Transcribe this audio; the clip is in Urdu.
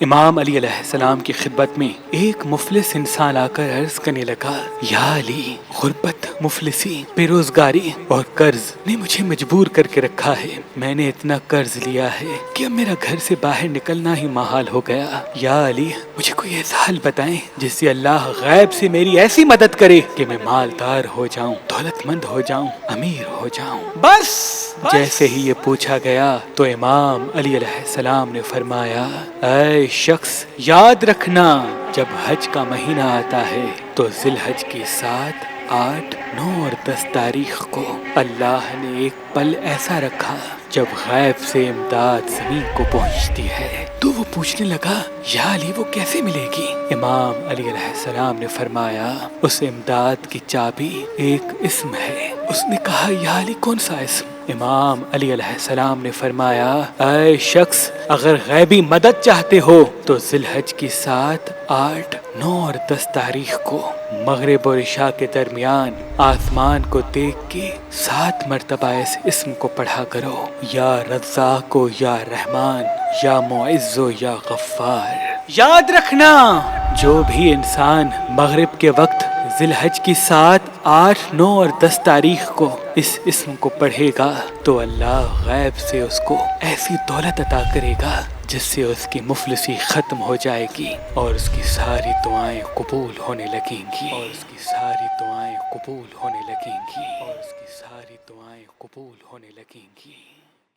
امام علی علیہ السلام کی خدمت میں ایک مفلس انسان آ کر عرض کرنے لگا، یا علی، غربت، مفلسی، بے روزگاری اور قرض نے مجھے مجبور کر کے رکھا ہے۔ میں نے اتنا قرض لیا ہے کہ اب میرا گھر سے باہر نکلنا ہی محال ہو گیا۔ یا علی، مجھے کوئی ایسا حل بتائیں جس سے اللہ غیب سے میری ایسی مدد کرے کہ میں مالدار ہو جاؤں، دولت مند ہو جاؤں، امیر ہو جاؤں۔ بس جیسے ہی یہ پوچھا گیا تو امام علی علیہ السلام نے فرمایا، اے شخص، یاد رکھنا جب حج کا مہینہ آتا ہے تو ذی الحج کی 7، 8، 9 اور 10 تاریخ کو اللہ نے ایک پل ایسا رکھا جب غیب سے امداد زمین کو پہنچتی ہے۔ تو وہ پوچھنے لگا، یا علی، وہ کیسے ملے گی؟ امام علی علیہ السلام نے فرمایا، اس امداد کی چابی ایک اسم ہے۔ اس نے کہا، یا علی، کون سا اسم؟ امام علی علیہ السلام نے فرمایا، اے شخص، اگر غیبی مدد چاہتے ہو تو ذی الحج کی 7، 8، 9 اور 10 تاریخ کو مغرب اور عشاء کے درمیان آسمان کو دیکھ کے 7 مرتبہ اس اسم کو پڑھا کرو، یا رزاق و یا رحمان، یا معز و یا غفار۔ یاد رکھنا، جو بھی انسان مغرب کے وقت ذی الحج کی 7، 8، 9 اور 10 تاریخ کو اس اسم کو پڑھے گا تو اللہ غیب سے اس کو ایسی دولت عطا کرے گا جس سے اس کی مفلسی ختم ہو جائے گی اور اس کی ساری دعائیں قبول ہونے لگیں گی، اور اس کی ساری دعائیں قبول ہونے لگیں گی، اور اس کی ساری دعائیں قبول ہونے لگیں گی۔